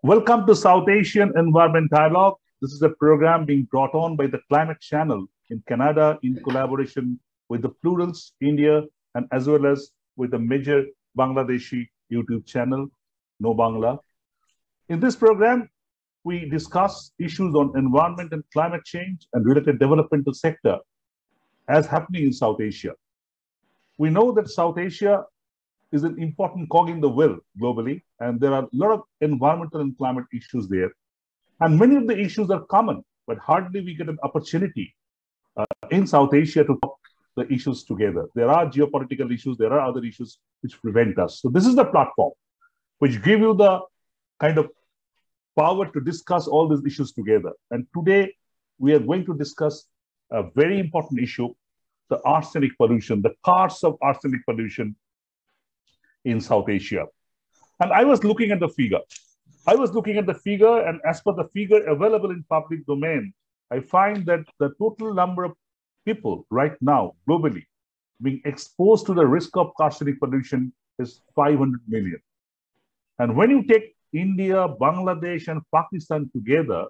Welcome to South Asian Environment Dialogue. This is a program being brought on by the Climate Channel in Canada in collaboration with the Plurals India and as well as with the major Bangladeshi YouTube channel, No Bangla. In this program, we discuss issues on environment and climate change and related developmental sector as happening in South Asia. We know that South Asia is an important cog in the wheel globally, and there are a lot of environmental and climate issues there. And many of the issues are common, but hardly we get an opportunity in South Asia to talk the issues together. There are geopolitical issues, there are other issues which prevent us. So this is the platform which give you the kind of power to discuss all these issues together. And today we are going to discuss a very important issue, the arsenic pollution, the cause of arsenic pollution in South Asia. And I was looking at the figure. And as per the figure available in public domain, I find that the total number of people right now globally being exposed to the risk of arsenic pollution is 500 million. And when you take India, Bangladesh, and Pakistan together,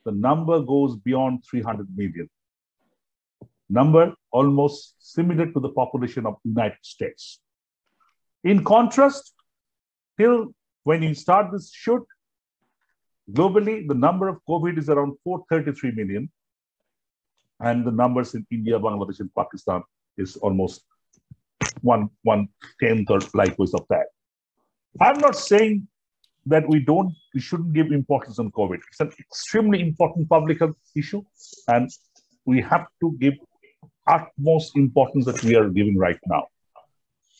the number goes beyond 300 million. Number almost similar to the population of the United States. In contrast, till when you start this shoot, globally, the number of COVID is around 433 million. And the numbers in India, Bangladesh, and Pakistan is almost one-tenth or likewise of that. I'm not saying that we shouldn't give importance on COVID. It's an extremely important public health issue, and we have to give utmost importance that we are giving right now.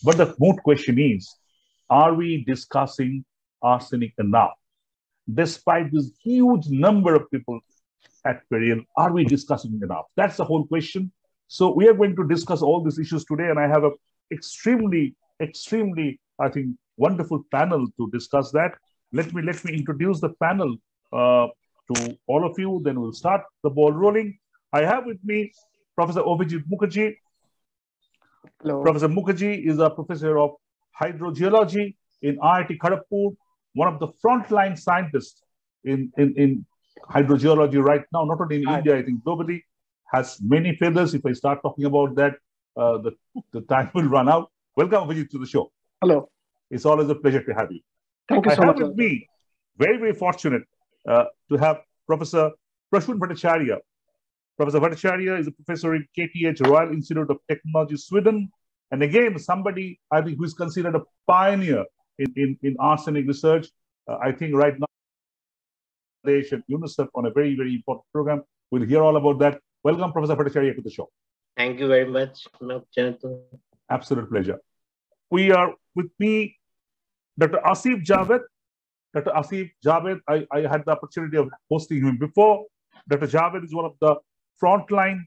But the moot question is, are we discussing arsenic enough? Despite this huge number of people at peril, are we discussing enough? That's the whole question. So we are going to discuss all these issues today, and I have an extremely, I think, wonderful panel to discuss that. Let me introduce the panel to all of you, then we'll start the ball rolling. I have with me Professor Abhijit Mukherjee. Hello. Professor Mukherjee is a professor of hydrogeology in IIT Kharagpur, one of the frontline scientists in hydrogeology right now, not only in India, I think globally, has many feathers. If I start talking about that, the time will run out. Welcome, Abhijit, to the show. Hello. It's always a pleasure to have you. Thank you so much. I have with me, very fortunate to have Professor Prasun Bhattacharya. Professor Bhattacharya is a professor in KTH, Royal Institute of Technology, Sweden. And again, somebody, I think, who is considered a pioneer in arsenic research. I think right now, and UNICEF on a very important program. We'll hear all about that. Welcome, Professor Bhattacharya, to the show. Thank you very much, Jayanta. Absolute pleasure. We are with me, Dr. Asif Javed. Dr. Asif Javed, I had the opportunity of hosting him before. Dr. Javed is one of the frontline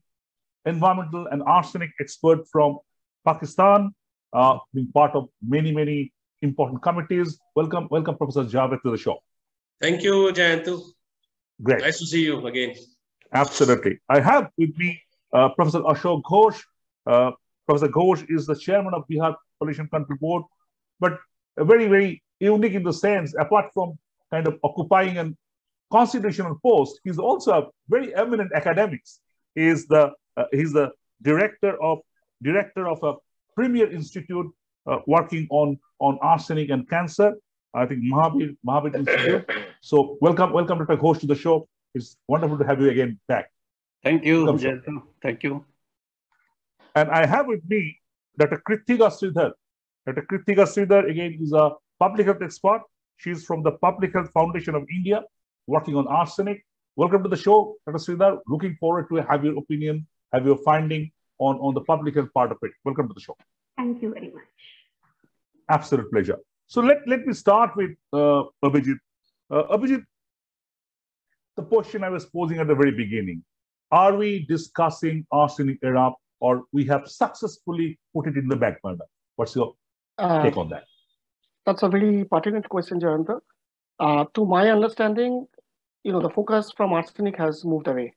environmental and arsenic expert from Pakistan, being part of many important committees. Welcome, Professor Javed, to the show. Thank you, Jayanta. Great. Nice to see you again. Absolutely. I have with me Professor Ashok Ghosh. Professor Ghosh is the chairman of Bihar Pollution Control Board, but very unique in the sense, apart from kind of occupying a constitutional post, he's also a very eminent academic. He's the director of a premier institute working on arsenic and cancer. I think Mahavir Institute. So welcome, Dr. Ghosh, to the show. It's wonderful to have you again back. Thank you, Jayanta. Thank you. And I have with me Dr. Kritthiga Shridhar. Dr. Kritthiga Shridhar, again, is a public health expert. She's from the Public Health Foundation of India, working on arsenic. Welcome to the show, Dr. Shridhar. Looking forward to have your opinion, have your finding on the public health part of it. Welcome to the show. Thank you very much. Absolute pleasure. So let me start with Abhijit. Abhijit, the question I was posing at the very beginning, are we discussing arsenic enough, or we have successfully put it in the back burner? What's your take on that? That's a very pertinent question, Jayanta. To my understanding, the focus from arsenic has moved away.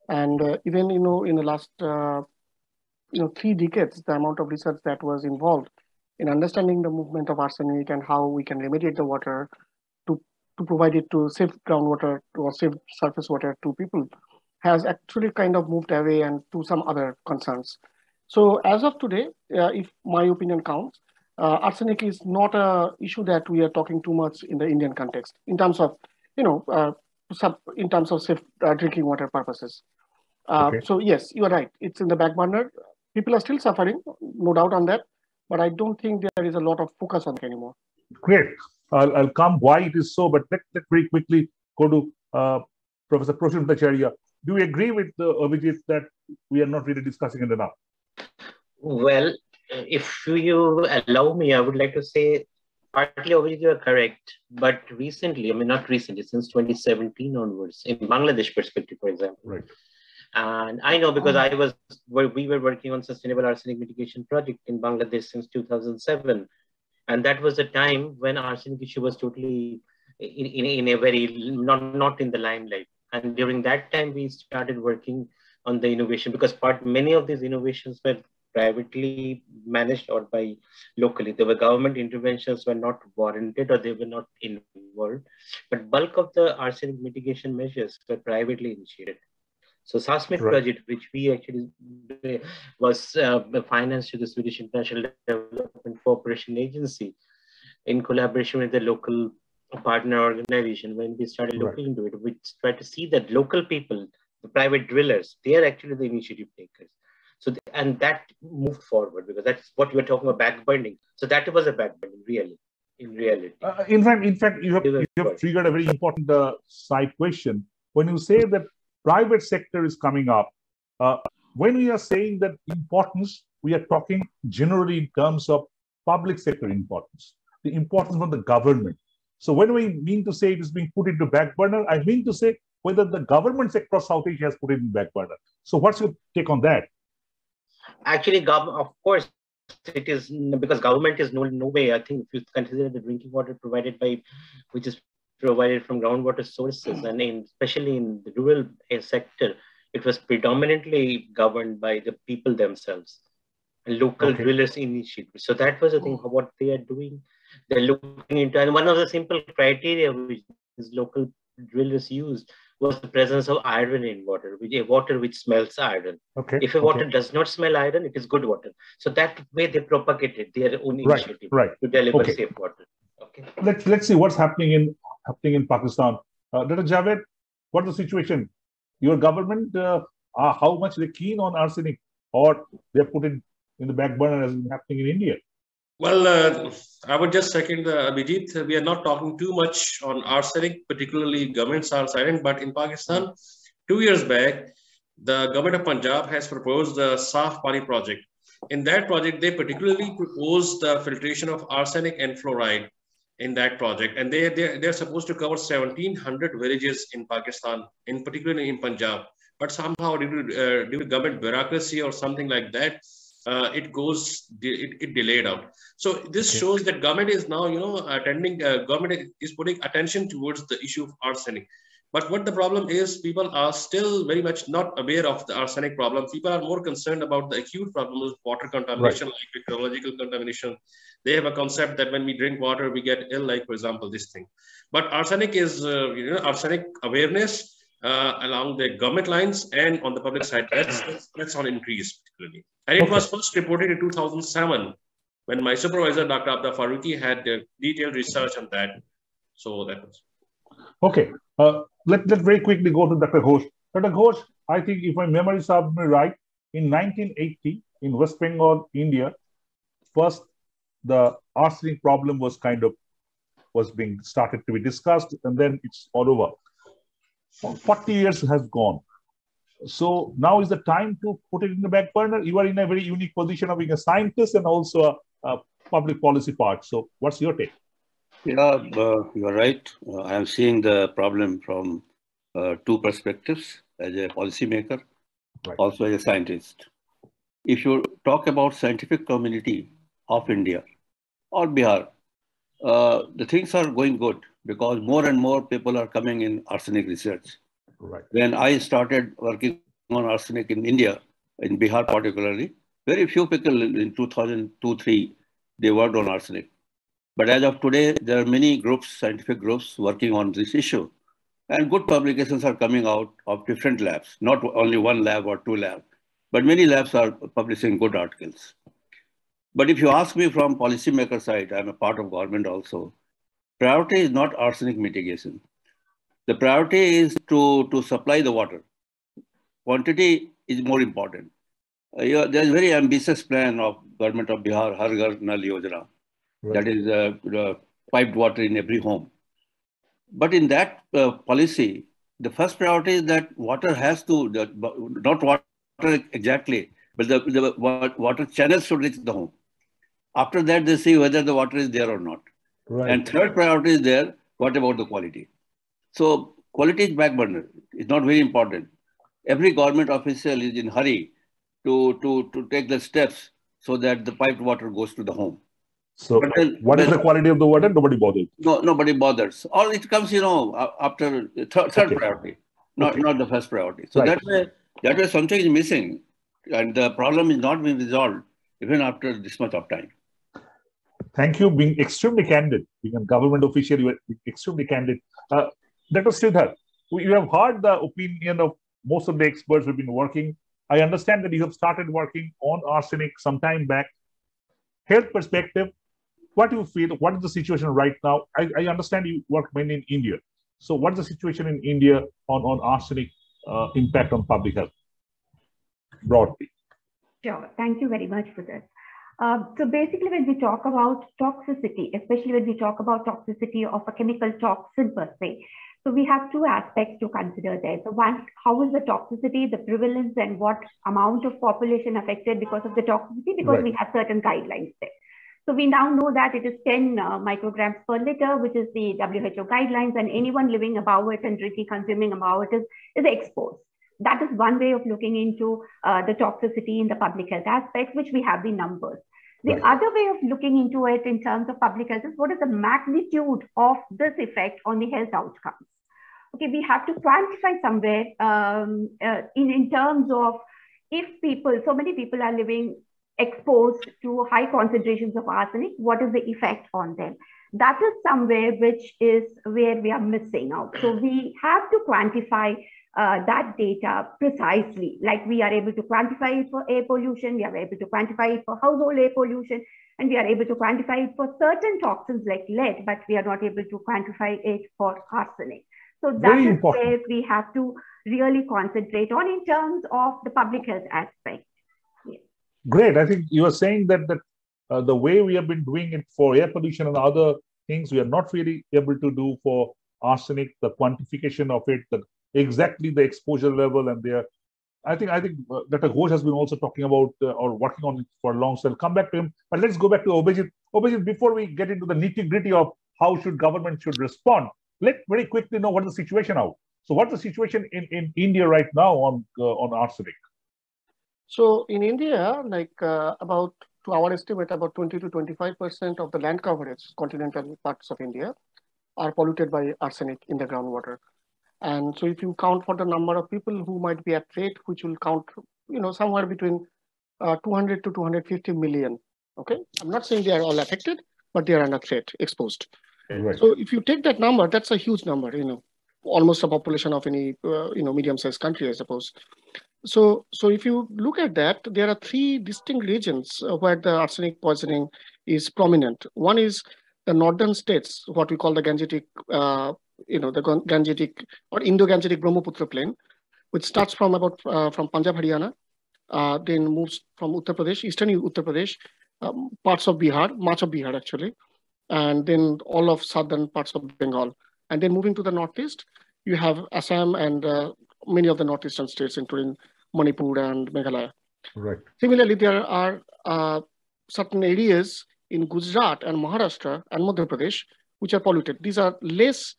And even, in the last, 3 decades, the amount of research that was involved in understanding the movement of arsenic and how we can remediate the water to to provide it to safe groundwater or safe surface water to people has actually kind of moved away and to some other concerns. So as of today, if my opinion counts, arsenic is not a issue that we are talking too much in the Indian context in terms of, in terms of safe drinking water purposes. So yes, you are right. It's in the back burner. People are still suffering, no doubt on that. But I don't think there is a lot of focus on it anymore. Great. I'll come why it is so, but let's very quickly go to Professor Prasun Bhattacharya. Do you agree with Abhijit that we are not really discussing it enough? Well, if you allow me, I would like to say partly, Abhijit, you are correct. But recently, I mean, not recently, since 2017 onwards, in Bangladesh perspective, for example. Right. And I know because we were working on sustainable arsenic mitigation project in Bangladesh since 2007. And that was a time when arsenic issue was totally in a very, not in the limelight. And during that time, we started working on the innovation because many of these innovations were privately managed or by locally. There were government interventions were not warranted or they were not involved. But bulk of the arsenic mitigation measures were privately initiated. So SASMIT project, which we actually was financed to the Swedish International Development Cooperation Agency in collaboration with the local partner organization. When we started looking into it, we tried to see that local people, the private drillers, they are actually the initiative takers. So, and that moved forward because that's what you were talking about, backburning. So that was a backburning, really, in reality. In fact, you have triggered a very important side question. When you say that private sector is coming up, when we are saying that importance, we are talking generally in terms of public sector importance, the importance of the government. So when we mean to say it is being put into back burner, I mean to say whether the government sector of South Asia has put it in back burner. So what's your take on that? Actually, of course, it is because government is no way. I think if you consider the drinking water provided by, which is provided from groundwater sources, and especially in the rural sector, it was predominantly governed by the people themselves, local drillers initiative. So that was the thing. What they are doing, they're looking into, and one of the simple criteria which is local drillers used was the presence of iron in water, water which smells iron. If a water does not smell iron, it is good water. So that way they propagated their own initiative to deliver safe water. Let's see what's happening in Pakistan. Dr. Javed, what's the situation? Your government, how much they're keen on arsenic, or they're put in the back burner as is happening in India? Well, I would just second Abhijit. We are not talking too much on arsenic, particularly government's arsenic, but in Pakistan, 2 years back, the government of Punjab has proposed the Saaf Pani project. In that project, they particularly proposed the filtration of arsenic and fluoride in that project. And they're supposed to cover 1,700 villages in Pakistan, particularly in Punjab. But somehow due to government bureaucracy or something like that, it delayed out. So this shows that government is now, government is putting attention towards the issue of arsenic. But what the problem is, people are still very much not aware of the arsenic problem. People are more concerned about the acute problem of water contamination, like ecological contamination. They have a concept that when we drink water, we get ill, like, for example, this thing. But arsenic is, arsenic awareness along the government lines and on the public side, that's on increase, particularly. And it was first reported in 2007 when my supervisor, Dr. Abda Farooqi, had detailed research on that. So that was. Okay. Let's very quickly go to Dr. Ghosh. Dr. Ghosh, I think if my memory serves me right, in 1980, in West Bengal, India, first the arsenic problem was being started to be discussed, and then it's all over. 40 years has gone. So now is the time to put it in the back burner. You are in a very unique position of being a scientist and also a public policy part. So what's your take? Yeah, you're right. I am seeing the problem from two perspectives, as a policymaker, also as a scientist. If you talk about scientific community of India or Bihar, the things are going good because more and more people are coming in arsenic research. When I started working on arsenic in India, in Bihar particularly, very few people in 2002-03, they worked on arsenic. But as of today, there are many groups, scientific groups working on this issue. And good publications are coming out of different labs, not only one lab or two labs, but many labs are publishing good articles. But if you ask me from policymaker side, I'm a part of government also, priority is not arsenic mitigation. The priority is to supply the water. Quantity is more important. There's a very ambitious plan of government of Bihar, Har Ghar Nal Yojana. Right. That is piped water in every home. But in that policy, the first priority is that water has to, not water exactly, but the water channels should reach the home. After that, they see whether the water is there or not. Right. And third priority is there, what about the quality? So quality is back burner. It's not very important. Every government official is in hurry to take the steps so that the piped water goes to the home. So what is the quality of the water? Nobody bothers. No, nobody bothers. Or it comes, after third priority, not the first priority. So that way something is missing, and the problem is not being resolved even after this much of time. Thank you, being extremely candid. Being a government official, you are extremely candid. Dr. Shridhar, you have heard the opinion of most of the experts who've been working. I understand that you have started working on arsenic some time back. Health perspective, what do you feel? What is the situation right now? I understand you work mainly in India. So what is the situation in India on arsenic impact on public health, broadly? Sure. Thank you very much for this. So basically, when we talk about toxicity, especially when we talk about toxicity of a chemical toxin per se, so we have two aspects to consider there. So one, how is the toxicity, the prevalence, and what amount of population affected because of the toxicity, because we have certain guidelines there. So we now know that it is 10 micrograms per liter, which is the WHO guidelines, and anyone living above it and drinking, consuming above it is exposed. That is one way of looking into the toxicity in the public health aspects, which we have the numbers. The other way of looking into it in terms of public health is what is the magnitude of this effect on the health outcomes. Okay, we have to quantify somewhere in terms of if people, so many people are living exposed to high concentrations of arsenic, what is the effect on them? That is somewhere which is where we are missing out. So we have to quantify that data precisely, like we are able to quantify it for air pollution, we are able to quantify it for household air pollution, and we are able to quantify it for certain toxins like lead, but we are not able to quantify it for arsenic. So that is where we have to really concentrate on in terms of the public health aspect. Yes. Great. I think you are saying that the way we have been doing it for air pollution and other things, we are not really able to do for arsenic, the quantification of it, exactly the exposure level, and there. I think Dr. Ghosh has been also talking about or working on it for a long time. So I'll come back to him, but let's go back to Abhijit. Abhijit, before we get into the nitty-gritty of how government should respond, let's very quickly know what is the situation out. So what's the situation in India right now on arsenic? So in India, like about, to our estimate, about 20 to 25% of the land coverage, continental parts of India, are polluted by arsenic in the groundwater. And so if you count for the number of people who might be at rate, which will count, somewhere between 200 to 250 million. Okay, I'm not saying they are all affected, but they are under threat, exposed. Right. So if you take that number, that's a huge number, almost a population of any, medium-sized country, I suppose. So if you look at that, there are three distinct regions where the arsenic poisoning is prominent. One is the northern states, what we call the Gangetic, the Gangetic or Indo-Gangetic Brahmaputra plain, which starts from from Punjab, Haryana, then moves from Uttar Pradesh, eastern Uttar Pradesh, parts of Bihar, much of Bihar actually, and then all of southern parts of Bengal. And then moving to the northeast, you have Assam and many of the northeastern states, including Manipur and Meghalaya. Right. Similarly, there are certain areas in Gujarat and Maharashtra and Madhya Pradesh which are polluted. These are less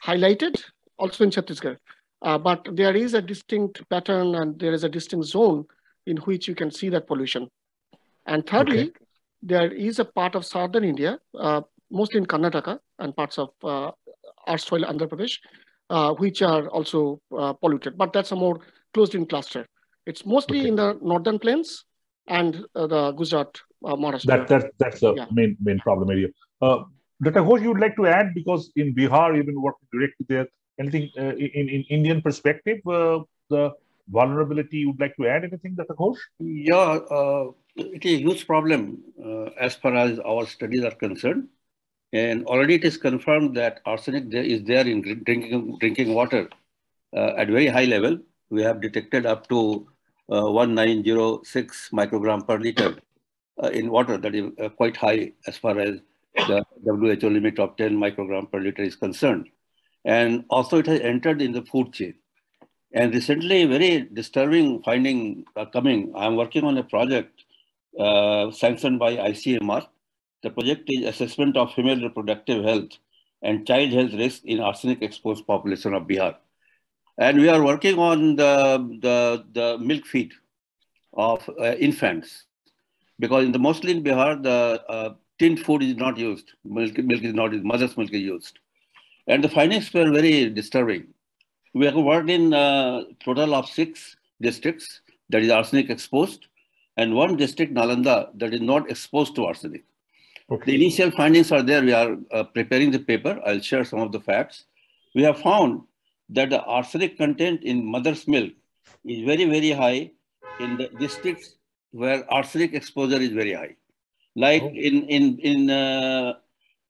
highlighted, also in Chhattisgarh, but there is a distinct pattern and there is a distinct zone in which you can see that pollution. And thirdly, there is a part of southern India, mostly in Karnataka and parts of erstwhile Andhra Pradesh, which are also polluted, but that's a more closed-in cluster. It's mostly in the northern plains and the Gujarat, Maharashtra. That's the main problem area. Dr. Ghosh, you would like to add, because in Bihar, you've been working directly there. Anything in Indian perspective, the vulnerability, you would like to add anything, Dr. Ghosh? Yeah, it is a huge problem as far as our studies are concerned. And already it is confirmed that arsenic is there in drinking water at very high level. We have detected up to 1906 microgram per liter in water. That is quite high as far as the WHO limit of 10 microgram per liter is concerned. And also it has entered in the food chain. And recently, very disturbing finding are coming. I'm working on a project sanctioned by ICMR. The project is assessment of female reproductive health and child health risk in arsenic exposed population of Bihar. And we are working on the milk feed of infants, because mostly in Bihar, the tinned food is not used. Milk is not used, mother's milk is used. And the findings were very disturbing. We have worked in a total of 6 districts that is arsenic exposed, and 1 district, Nalanda, that is not exposed to arsenic. Okay. The initial findings are there. We are preparing the paper. I'll share some of the facts. We have found that the arsenic content in mother's milk is very, very high in the districts where arsenic exposure is very high. Like in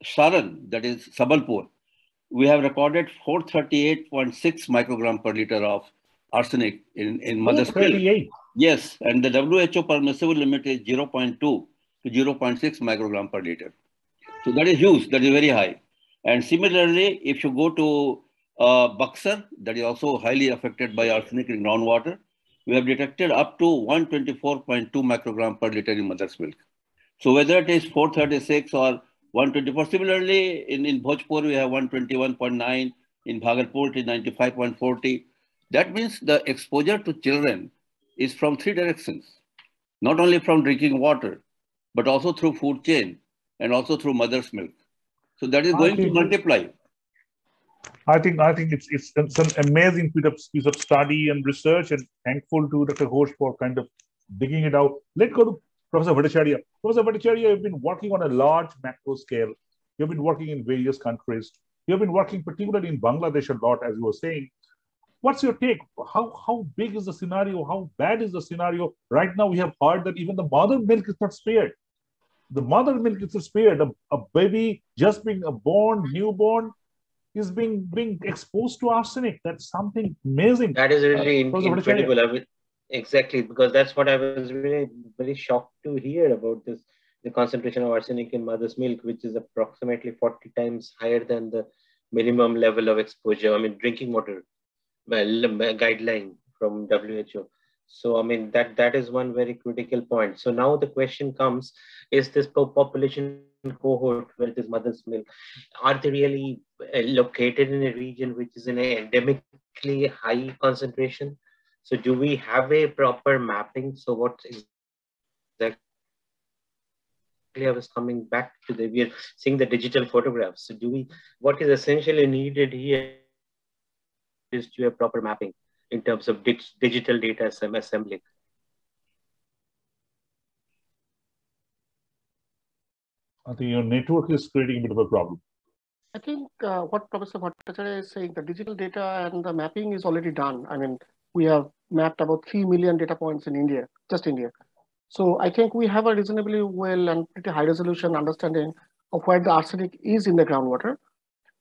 Saran, that is Sabalpur, we have recorded 438.6 microgram per liter of arsenic in mother's milk. Yes, and the WHO permissible limit is 0.2 to 0.6 microgram per liter. So that is huge, that is very high. And similarly, if you go to Buxar, that is also highly affected by arsenic in groundwater, we have detected up to 124.2 microgram per liter in mother's milk. So whether it is 436 or 124, similarly in Bhojpur we have 121.9, in Bhagalpur it is 95.40. That means the exposure to children is from 3 directions, not only from drinking water, but also through food chain and also through mother's milk. So that is going to multiply. I think it's an amazing piece of study and research, and thankful to Dr. Ghosh for kind of digging it out. Let's go to Professor Bhattacharya. Professor Bhattacharya, you've been working on a large macro scale. You've been working in various countries. You've been working particularly in Bangladesh a lot, as you were saying. What's your take? How big is the scenario? How bad is the scenario? Right now, we have heard that even the mother milk is not spared. The mother milk is not spared. A baby just being born, newborn, is being exposed to arsenic. That's something amazing. That is really incredible. I mean, exactly, because that's what I was really very shocked to hear about this. The concentration of arsenic in mother's milk, which is approximately 40 times higher than the minimum level of exposure. I mean, drinking water guideline from WHO. So, I mean, that is one very critical point. So now the question comes, is this population cohort where this mother's milk, are they really located in a region which is in an endemically high concentration? So do we have a proper mapping? So what exactly I was coming back to we are seeing the digital photographs. So what is essentially needed here is to have proper mapping in terms of digital data assembly. I think your network is creating a bit of a problem. I think what Professor Bhattacharya is saying, the digital data and the mapping is already done. I mean, we have mapped about 3 million data points in India, just India. So I think we have a reasonably well and pretty high resolution understanding of where the arsenic is in the groundwater.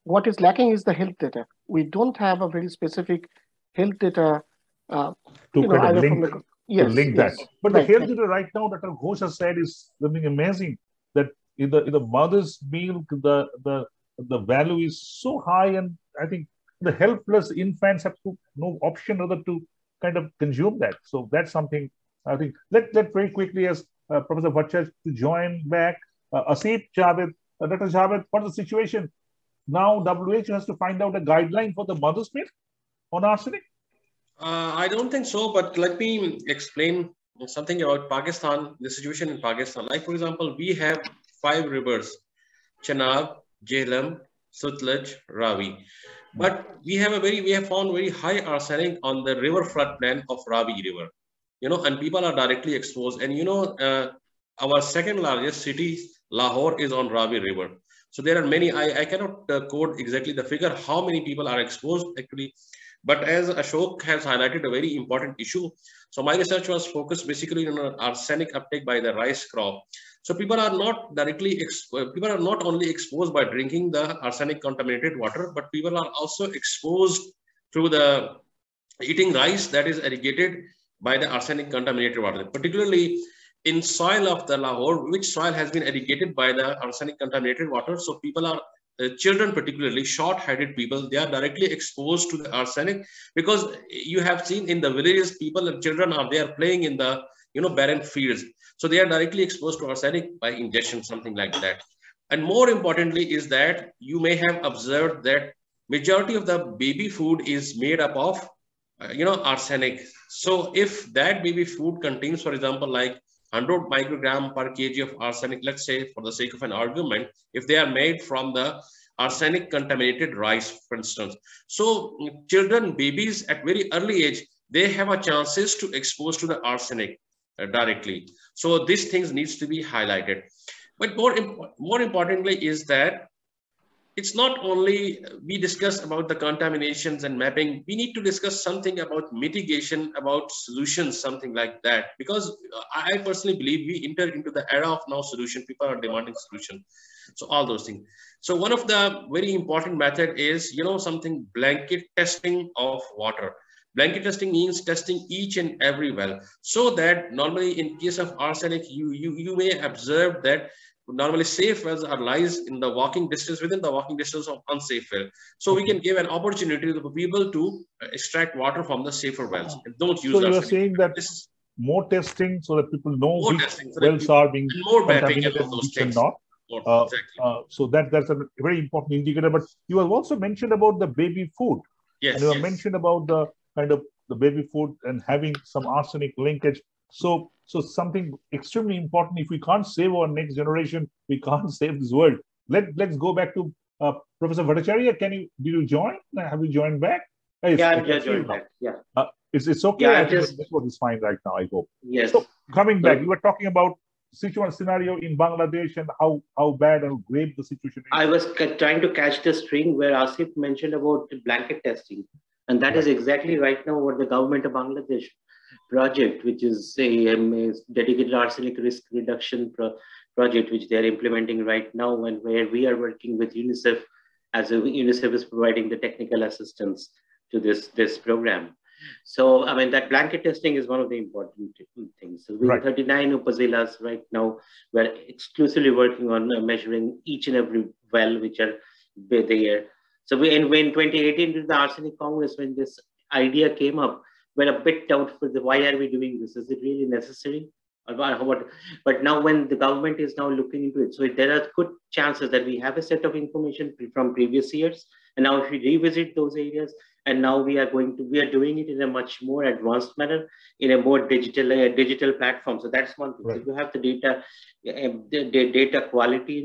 What is lacking is the health data. We don't have a very specific health data to link that. But right, the health data right now, Dr. Ghosh has said, is something amazing, that in the mother's milk, the value is so high, and I think the helpless infants have no option other to kind of consume that. So that's something I think. Let very quickly, as Professor Bhattacharya to join back, Asif Javed, Dr. Javed, what's the situation now? WHO has to find out a guideline for the mother's milk on arsenic. I don't think so, but let me explain something about Pakistan, the situation in Pakistan. Like, for example, we have 5 rivers: Chenab, Jhelum, Sutlej, Ravi. But we have found very high arsenic on the river floodplain of Ravi River, and people are directly exposed. And our second largest city, Lahore, is on Ravi River. So there are many, I cannot quote exactly the figure, how many people are exposed actually. But as Ashok has highlighted a very important issue, so my research was focused basically on arsenic uptake by the rice crop. So people are not directly, people are not only exposed by drinking the arsenic contaminated water, but people are also exposed through the eating rice that is irrigated by the arsenic contaminated water, particularly in soil of the Lahore, which soil has been irrigated by the arsenic contaminated water. So people are, children particularly, short-headed people, they are directly exposed to the arsenic, because you have seen in the villages, people and children are there playing in the barren fields. So they are directly exposed to arsenic by ingestion, something like that. And more importantly is that you may have observed that majority of the baby food is made up of arsenic. So if that baby food contains, for example, like 100 microgram per kg of arsenic, let's say for the sake of an argument, if they are made from the arsenic contaminated rice, for instance. So children, babies at very early age, they have a chances to expose to the arsenic directly. So these things needs to be highlighted. But more importantly is that it's not only we discuss about the contaminations and mapping, we need to discuss something about mitigation, about solutions, something like that. Because I personally believe we enter into the era of now solution. People are demanding solution. So all those things. So one of the very important method is, something blanket testing of water. Blanket testing means testing each and every well. So that normally in case of arsenic, you may observe that normally safe wells are lies in the walking distance, within the walking distance of unsafe well. So we can give an opportunity to people to extract water from the safer wells and don't use. So you are saying that this is more testing so that people know which wells are being contaminated and which are not. Exactly. So that's a very important indicator. But you have also mentioned about the baby food. Yes. And you have mentioned about the kind of the baby food and having some arsenic linkage. So something extremely important. If we can't save our next generation, we can't save this world. Let's go back to Professor Bhattacharya. Did you join? Have you joined back? Yeah, I'm just joined back. Yeah. It's okay. Yeah, I think this one is fine right now, I hope. Yes. So coming back, you were talking about scenario in Bangladesh and how bad and grave the situation is. I was trying to catch the string where Asif mentioned about blanket testing. And that is exactly right now what the government of Bangladesh project, which is a dedicated arsenic risk reduction project, which they are implementing right now, and where we are working with UNICEF, as UNICEF is providing the technical assistance to this program. So, I mean, that blanket testing is one of the important things. So we have 39 upazilas right now. We're exclusively working on measuring each and every well which are there. So when 2018 to the Arsenic Congress, when this idea came up, we're a bit doubtful. Why are we doing this? Is it really necessary? But now when the government is now looking into it, so there are good chances that we have a set of information from previous years. And now if we revisit those areas, and now we are doing it in a much more advanced manner, in a more digital platform. So that's one thing. So you have the data, the data quality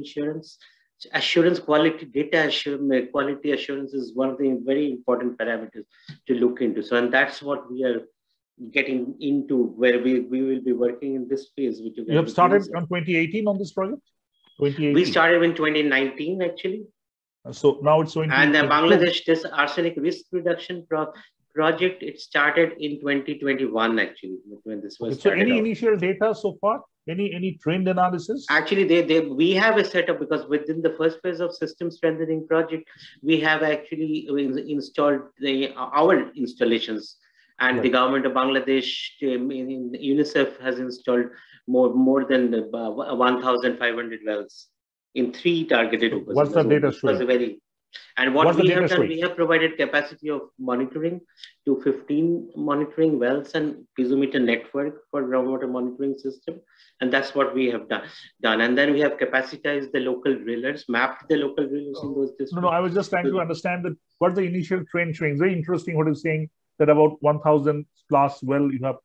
assurance, quality assurance is one of the very important parameters to look into. So, and that's what we are getting into, where we will be working in this phase. Which you have started on 2018 on this project? 2018. We started in 2019, actually. So now it's 20. And Bangladesh, this arsenic risk reduction project, it started in 2021, actually, when this was started. So any initial data so far? Any trend analysis? Actually, we have a setup, because within the first phase of system strengthening project, we have actually installed our installations, and the government of Bangladesh, UNICEF has installed more than 1,500 wells in 3 targeted. So what's the data showing? And what we have done, we have provided capacity of monitoring to 15 monitoring wells and piezometer network for groundwater monitoring system. And that's what we have done. And then we have capacitized the local drillers, mapped the local drillers in those districts. No, I was just trying to understand that what the initial trend showing. Very interesting what you're saying, that about 1,000 plus well you have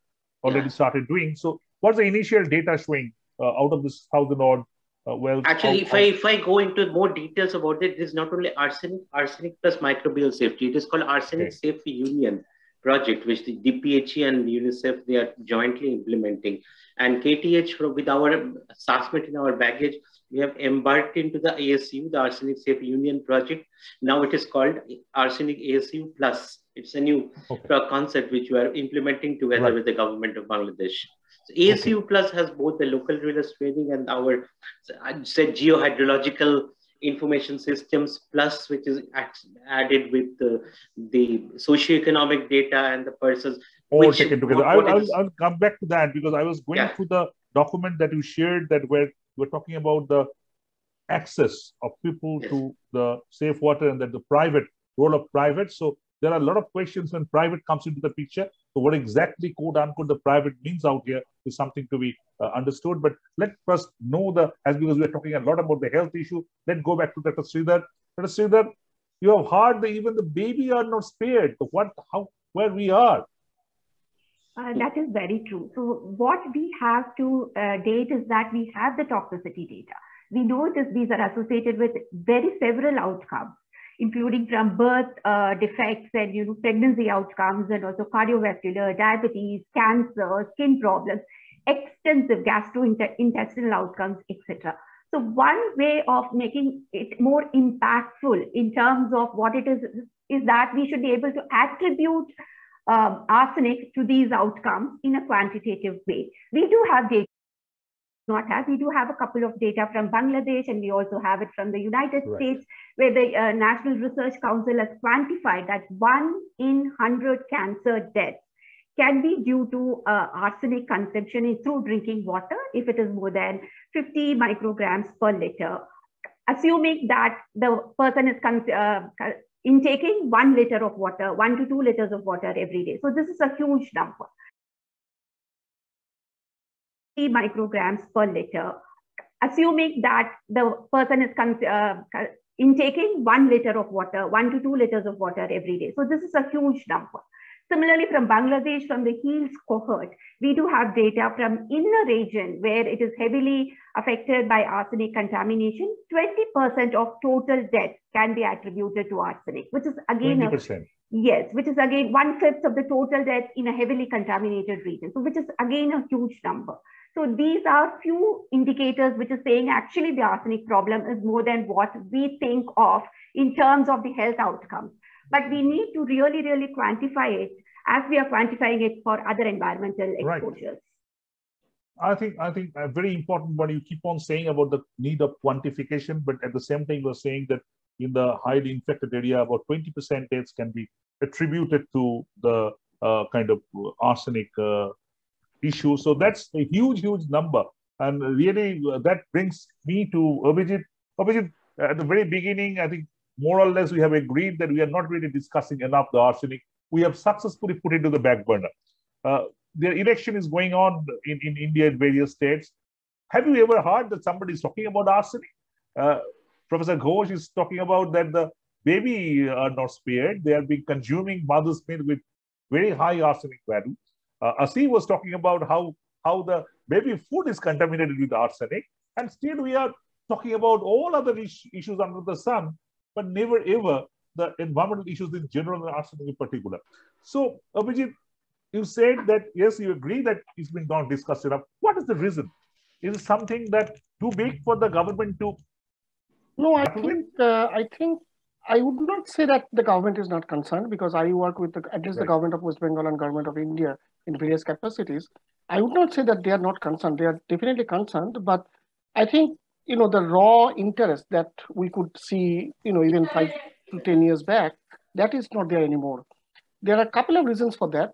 already started doing. So what's the initial data showing out of this 1,000 odd wells? Actually, if I go into more details about it, it is not only arsenic plus microbial safety. It is called Arsenic Safe Union project, which the DPHE and UNICEF, they are jointly implementing. And KTH, with our assessment in our baggage, we have embarked into the ASU, the Arsenic Safe Union project. Now it is called Arsenic ASU Plus. It's a new concept which we are implementing together with the government of Bangladesh. So ASU Plus has both the local drillers training and our, I'd say, geohydrological information systems plus, which is added with the socioeconomic data and the persons. All taken together. I'll come back to that because I was going through the document that you shared that where we're talking about the access of people to the safe water and that the private role of private. So there are a lot of questions when private comes into the picture. So what exactly, quote unquote, the private means out here is something to be understood. But let's first know because we're talking a lot about the health issue, let's go back to Dr. Shridhar. Dr. Shridhar, you have heard that even the baby are not spared. So where we are. That is very true. So what we have to date is that we have the toxicity data. We know these are associated with several outcomes, including from birth defects and pregnancy outcomes, and also cardiovascular, diabetes, cancer, skin problems, extensive gastrointestinal outcomes, etc. So one way of making it more impactful in terms of what it is that we should be able to attribute arsenic to these outcomes in a quantitative way. We do have data. We do have a couple of data from Bangladesh, and we also have it from the United States, where the National Research Council has quantified that 1 in 100 cancer deaths can be due to arsenic consumption through drinking water if it is more than 50 micrograms per liter, assuming that the person is intaking 1 liter of water, 1 to 2 liters of water every day. So this is a huge number. Micrograms per liter, assuming that the person is intaking 1 liter of water, 1 to 2 liters of water every day. So this is a huge number. Similarly, from Bangladesh, from the Heels cohort, we do have data from in a region where it is heavily affected by arsenic contamination. 20% of total deaths can be attributed to arsenic, which is again 20%. Which is again 1/5 of the total death in a heavily contaminated region. So which is again a huge number. So these are few indicators which is saying actually the arsenic problem is more than what we think of in terms of the health outcomes. But we need to really, really quantify it as we are quantifying it for other environmental exposures. I think a very important one you keep on saying about the need of quantification, but at the same time you're saying that in the highly infected area, about 20% deaths can be attributed to the kind of arsenic issue. So that's a huge number. And really that brings me to Abhijit. Abhijit, at the very beginning, I think more or less we have agreed that we are not really discussing enough the arsenic. We have successfully put it to the back burner. The election is going on in India in various states. Have you ever heard that somebody is talking about arsenic? Professor Ghosh is talking about that the baby are not spared. They are being consuming mother's milk with very high arsenic value. Asif was talking about how the baby food is contaminated with arsenic. And still we are talking about all other issues under the sun, but never ever the environmental issues in general and arsenic in particular. So, Abhijit, you said that, yes, you agree that it's been not discussed enough. What is the reason? Is it something that too big for the government to? No, I think I would not say that the government is not concerned, because I work with at least the government of West Bengal and government of India in various capacities. I would not say that they are not concerned. They are definitely concerned, but I think, the raw interest that we could see, even 5 to 10 years back, that is not there anymore. There are a couple of reasons for that.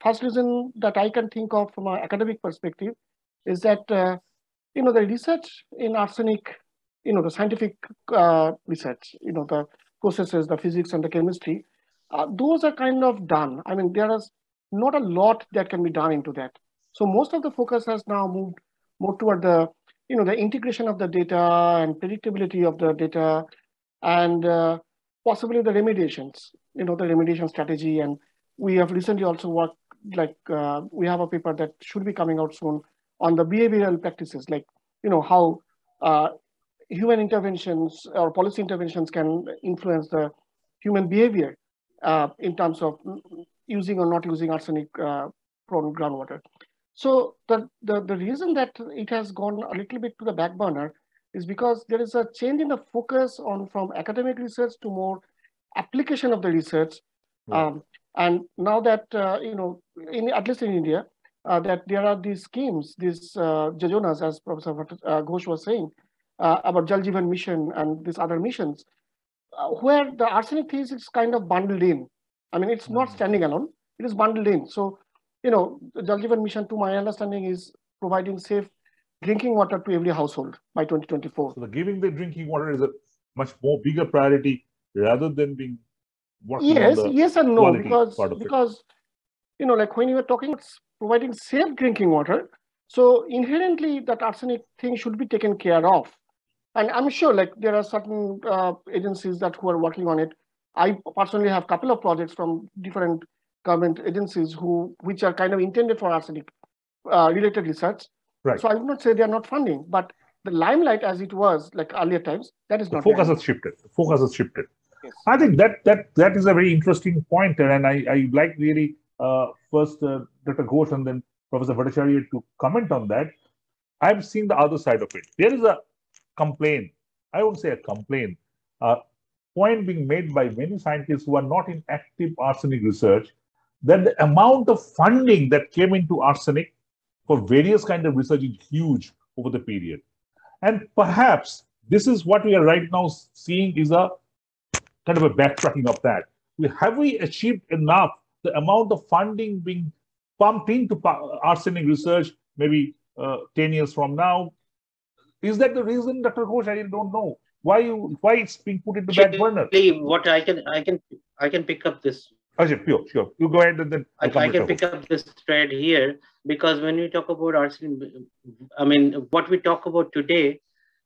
First reason that I can think of from an academic perspective is that, the research in arsenic, the scientific research, the processes, the physics and the chemistry, those are kind of done. I mean, there is not a lot that can be done into that. So most of the focus has now moved more toward the, the integration of the data and predictability of the data, and possibly the remediations, the remediation strategy. And we have recently also worked, we have a paper that should be coming out soon on the behavioral practices, how human interventions or policy interventions can influence the human behavior in terms of using or not using arsenic-prone groundwater. So the reason that it has gone a little bit to the back burner is because there is a change in the focus from academic research to more application of the research. And now that, at least in India, that there are these schemes, these Jojonas, as Professor Ghosh was saying, about Jal Jeevan Mission and these other missions, where the arsenic thesis is kind of bundled in. I mean, it's not standing alone, it is bundled in. So, the Jal Jeevan Mission, to my understanding, is providing safe drinking water to every household by 2024. So giving the drinking water is a much more bigger priority rather than being working on the yes and no, because like when you were talking about providing safe drinking water, so inherently that arsenic thing should be taken care of. And I'm sure like there are certain agencies who are working on it. I personally have a couple of projects from different government agencies which are kind of intended for arsenic related research. Right. So I would not say they are not funding, but the limelight as it was like earlier times, that is not. The focus has shifted. The focus has shifted. Yes. I think that is a very interesting point, and I like really first Dr. Ghosh and then Professor Bhattacharya to comment on that. I've seen the other side of it. There is a complaint. I won't say a complaint. Point being made by many scientists who are not in active arsenic research that the amount of funding that came into arsenic for various kinds of research is huge over the period. And perhaps this is what we are right now seeing is a kind of a backtracking of that. Have we achieved enough, the amount of funding being pumped into arsenic research maybe 10 years from now? Is that the reason, Dr. Ghosh? I don't know. Why it's being put into back burner? What I can pick up this. Ajay, sure. You go ahead and then I can pick up this thread here, because when we talk about arsenic, I mean, what we talk about today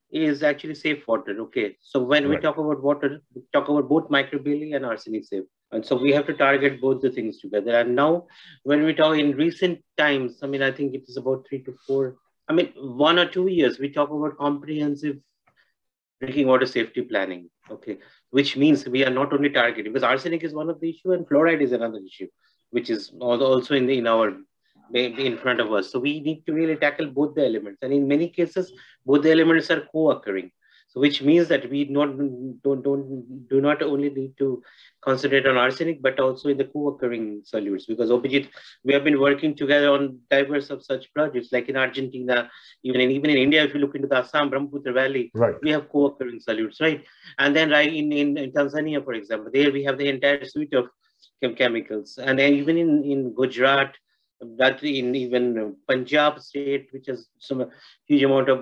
is actually safe water. Okay, so when we talk about water, we talk about both microbially and arsenic safe, and so we have to target both the things together. And now, when we talk in recent times, I mean, I think it is about 3 to 4. I mean, 1 or 2 years, we talk about comprehensive drinking water safety planning. Okay, which means we are not only targeting, because arsenic is one of the issue and fluoride is another issue, which is also in front of us. So we need to really tackle both the elements, and in many cases, both the elements are co-occurring. So which means that we do not only need to concentrate on arsenic, but also in the co-occurring solutes. Because Abhijit, we have been working together on diverse of such projects, like in Argentina, even in India. If you look into the Assam Brahmaputra Valley, we have co-occurring solutes, right? And then in Tanzania, for example, there we have the entire suite of chemicals, and then even in Gujarat, that in even Punjab state, which has some huge amount of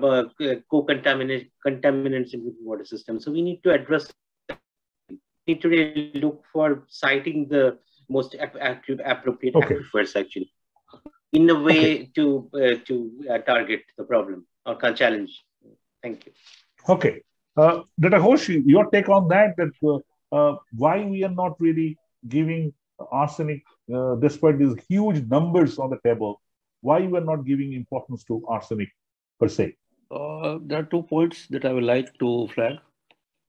contaminants in the water system. So we need to address that. We need to really look for citing the most appropriate aquifers, actually, in a way to target the problem or challenge. Thank you. Okay. Dr. Ghosh, your take on that why we are not really giving arsenic, despite these huge numbers on the table, why you are not giving importance to arsenic per se? There are 2 points that I would like to flag.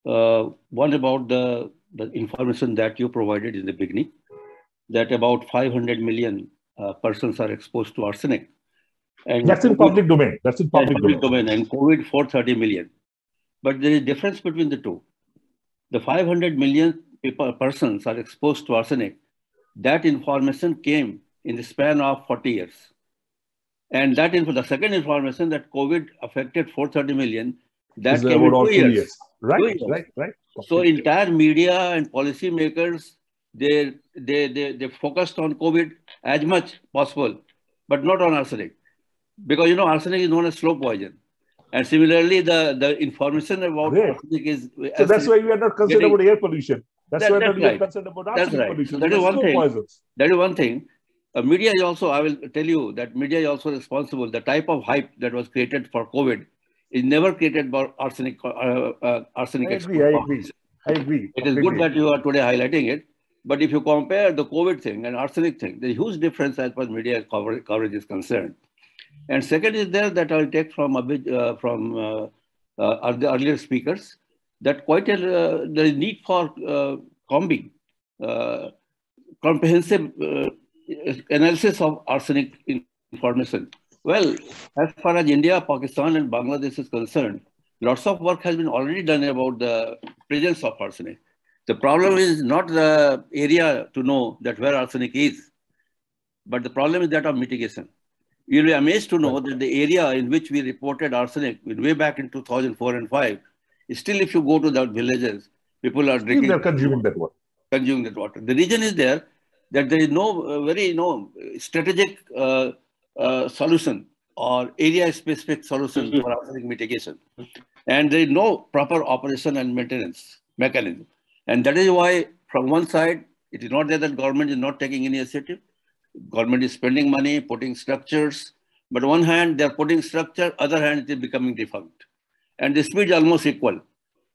One about the information that you provided in the beginning, that about 500 million persons are exposed to arsenic. And that's in public domain. That's in public domain. And COVID 430 million. But there is a difference between the two. The 500 million persons are exposed to arsenic. That information came in the span of 40 years. And that the second information that COVID affected 430 million, that came in 2 years. Right. So entire media and policy makers, they focused on COVID as much possible, but not on arsenic. Because arsenic is known as slow poison. And similarly, the information about arsenic is... So that's why we are not concerned about air pollution. That's why we are concerned about arsenic pollution. So that is one thing. That is one thing. Media is also, I will tell you that media is also responsible. The type of hype that was created for COVID is never created by arsenic. I agree. It is good that you are today highlighting it. But if you compare the COVID thing and arsenic thing, there's a huge difference as far as media coverage is concerned. And second is there that I'll take from the earlier speakers, that there is need for combing, comprehensive analysis of arsenic information. Well, as far as India, Pakistan, and Bangladesh is concerned, Lots of work has been already done about the presence of arsenic. The problem is not the area to know that where arsenic is, but the problem is that of mitigation. You'll be amazed to know that the area in which we reported arsenic way back in 2004 and 5, still if you go to the villages, people are drinking. They're consuming that water. Consuming that water. The reason is there that there is no very strategic solution or area-specific solution for arsenic mitigation. And there is no proper operation and maintenance mechanism. And that is why, from one side, it is not that the government is not taking any initiative. Government is spending money, putting structures. But on one hand, they are putting structure, other hand, it is becoming defunct. And the speed is almost equal.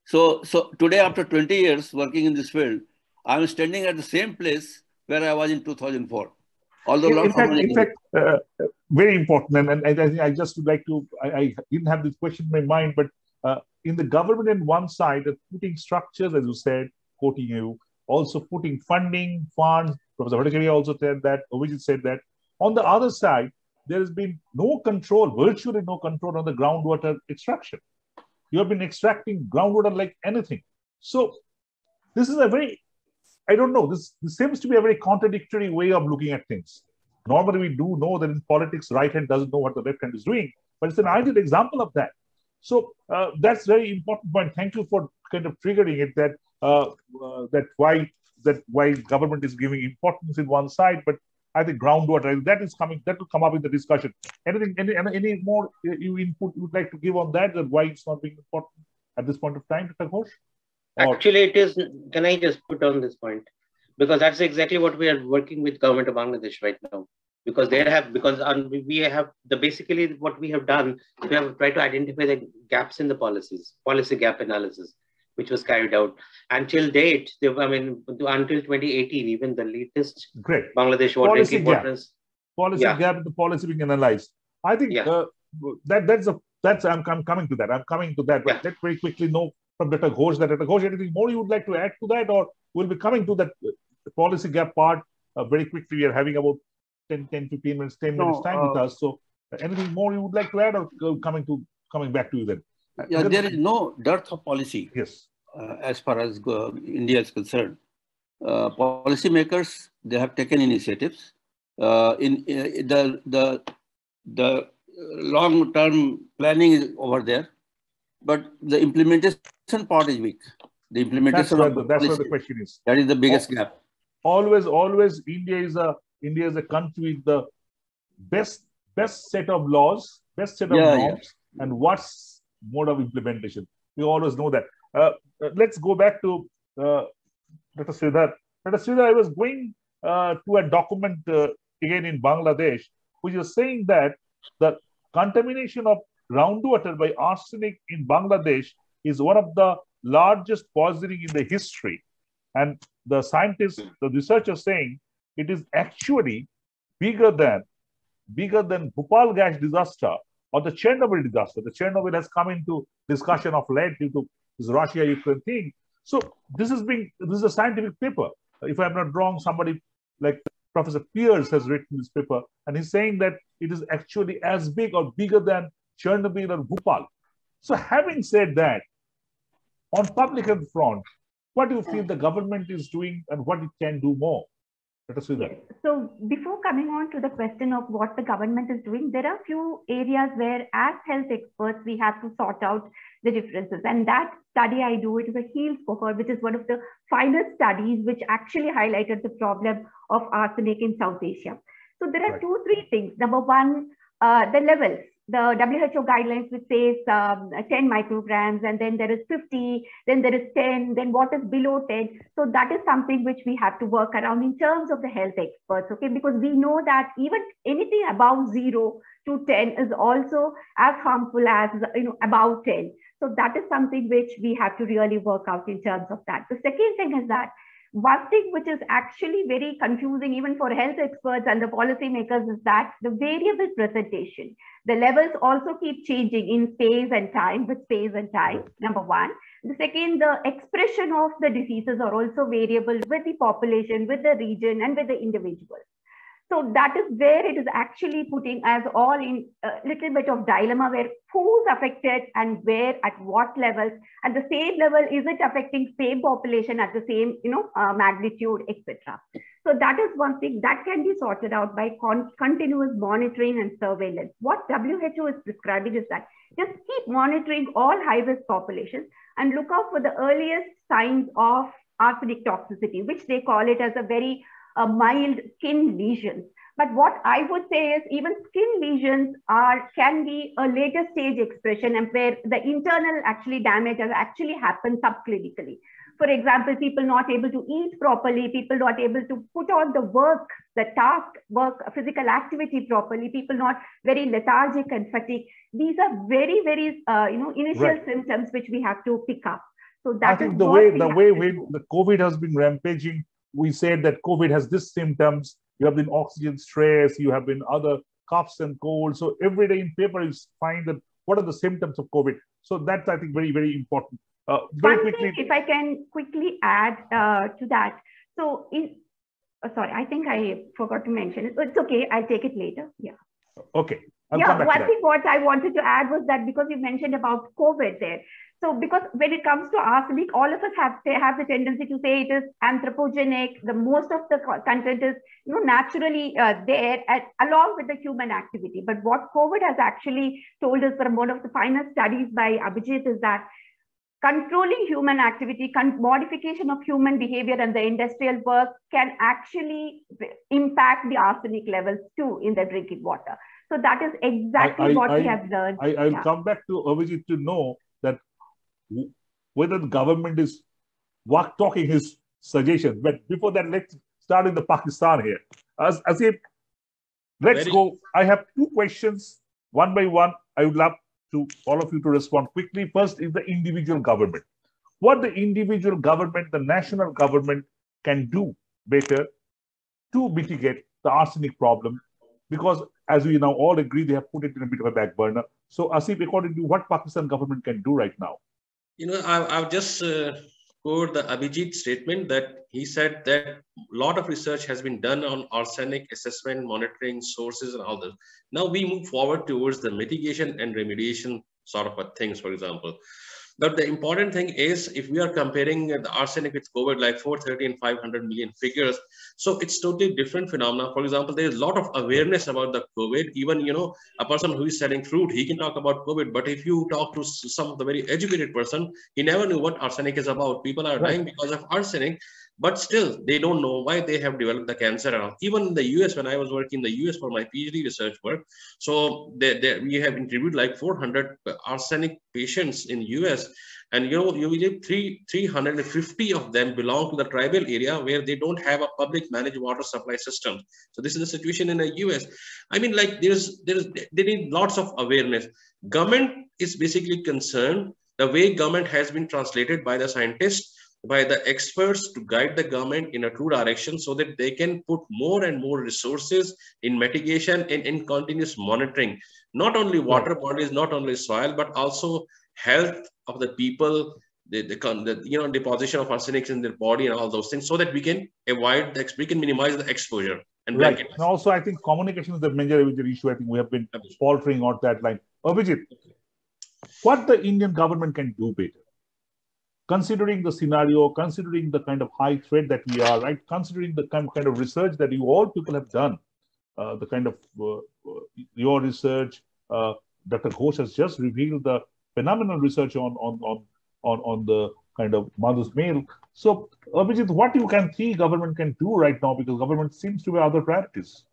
So today, after 20 years working in this field, I am standing at the same place where I was in 2004. Although in fact, very important, and I think I just would like to, I didn't have this question in my mind, but in the government on one side, putting structures, as you said, quoting you, also putting funding, funds, Professor Bhattacharya also said that, Abhijit said that. On the other side, there has been no control, virtually no control on the groundwater extraction. You have been extracting groundwater like anything. So this is a very, I don't know, this seems to be a very contradictory way of looking at things. Normally, we do know that in politics, right hand doesn't know what the left hand is doing, but it's an ideal example of that. So that's very important point. Thank you for kind of triggering it that why government is giving importance in one side, but I think groundwater that is coming. That will come up in the discussion. Anything, any more input you would like to give on that? That why it's not being important at this point of time, Dr. Ghosh? Actually, it is. Can I just put on this point? Because that's exactly what we are working with government of Bangladesh right now. Because we have basically what we have done, we have tried to identify the gaps in the policy gap analysis, which was carried out. Until date, until 2018, even the latest Bangladesh Water Drinking Conference. Policy gap in the policy being analyzed. I think that's I'm coming to that. I'm coming to that. But let's very quickly know from Dr. Ghosh that Dr. Ghosh, anything more you would like to add to that, or we'll be coming to that policy gap part very quickly. We are having about 10 minutes time with us. So anything more you would like to add, or coming back to you then? Yeah, there is no dearth of policy. Yes. As far as India is concerned, policymakers, they have taken initiatives. In the long-term planning is over there, but the implementation part is weak. The implementation that's where the question is. That is the biggest gap. Always, India is a country with the best set of laws, best set of norms, and what's mode of implementation. We always know that. Let's go back to Dr. Shridhar. Dr. Shridhar, I was going to a document again in Bangladesh, which is saying that the contamination of groundwater by arsenic in Bangladesh is one of the largest poisoning in the history. And the scientists, the researchers saying it is actually bigger than Bhopal gas disaster or the Chernobyl disaster. The Chernobyl has come into discussion of late due to this Russia-Ukraine thing. So this is a scientific paper. If I'm not wrong, somebody like Professor Pierce has written this paper, and he's saying that it is actually as big or bigger than Chernobyl or Bhopal. So having said that, on public health front, what do you feel the government is doing and what it can do more? Let us see that. So before coming on to the question of what the government is doing, there are a few areas where as health experts, we have to sort out the differences. And that study I do, it is a HEALS cohort, which is one of the finest studies which actually highlighted the problem of arsenic in South Asia. So there are 2-3 things. Number one, the levels. The WHO guidelines which says 10 micrograms, and then there is 50, then there is 10, then what is below 10. So that is something which we have to work around in terms of the health experts, okay? Because we know that even anything above 0 to 10 is also as harmful as above 10. So that is something which we have to really work out in terms of that. The second thing is that one thing which is actually very confusing even for health experts and the policymakers is that the variable presentation. The levels also keep changing in space and time, number one. The second, the expression of the diseases are also variable with the population, with the region, and with the individual. So that is where it is actually putting us all in a little bit of dilemma where who's affected and where at what levels. At the same level, is it affecting same population at the same magnitude, etc. So that is one thing that can be sorted out by continuous monitoring and surveillance. What WHO is prescribing is that just keep monitoring all high-risk populations and look out for the earliest signs of arsenic toxicity, which they call it as a very mild skin lesions. But what I would say is even skin lesions can be a later stage expression and where the internal damage has actually happened subclinically. For example, people not able to eat properly, people not able to put on the task work, physical activity properly, people not very lethargic and fatigued. These are very, very, initial symptoms which we have to pick up. So that I think the way the COVID has been rampaging, we said that COVID has these symptoms. You have been oxygen stress, you have been other coughs and colds. So every day in paper you find that what are the symptoms of COVID. So that's, I think, very, very important. Very quickly, if I can quickly add to that. So, sorry, I think I forgot to mention it. It's okay. I'll take it later. Yeah. Okay. One thing what I wanted to add was that because you mentioned about COVID there. So because when it comes to arsenic, all of us have the tendency to say it is anthropogenic. The most of the content is naturally there along with the human activity. But what COVID has actually told us from one of the finest studies by Abhijit is that controlling human activity, modification of human behavior and the industrial work can actually impact the arsenic levels too in the drinking water. So that is exactly what we have learned. I'll come back to Abhijit to know that whether the government is talking his suggestions. But before that, let's start in the Pakistan here. Asif, let's go. I have two questions, one by one. I would love to all of you to respond quickly. First is the individual government. What the individual government, the national government can do better to mitigate the arsenic problem, because as we now all agree, they have put it in a bit of a back burner. So Asif, according to you, what Pakistan government can do right now? I've just quoted the Abhijit statement that he said that a lot of research has been done on arsenic assessment, monitoring, sources, and all this. Now we move forward towards the mitigation and remediation sort of things, for example. But the important thing is, if we are comparing the arsenic with COVID, like 430 and 500 million figures, so it's totally different phenomena. For example, there is a lot of awareness about the COVID. Even, a person who is selling fruit, he can talk about COVID. But if you talk to some of the very educated person, he never knew what arsenic is about. People are dying because of arsenic, but still they don't know why they have developed the cancer. Even in the US, when I was working in the US for my PhD research work, so we have interviewed like 400 arsenic patients in US. And you believe 350 of them belong to the tribal area where they don't have a public managed water supply system. So this is the situation in the US. I mean, like they need lots of awareness. Government is basically concerned the way government has been translated by the scientists, by the experts to guide the government in a true direction so that they can put more and more resources in mitigation and in continuous monitoring, not only water bodies, not only soil, but also health of the people, the deposition of arsenic in their body and all those things, so that we can we can minimize the exposure. And and also, I think communication is the major issue. I think we have been faltering on that line. Abhijit, what the Indian government can do better, considering the scenario, considering the kind of high threat that we are, right? Considering the kind of research that you all people have done, the kind of your research, Dr. Ghosh has just revealed the phenomenal research on the kind of mother's milk. So, Abhijit, what you can see government can do right now, because government seems to have other priorities.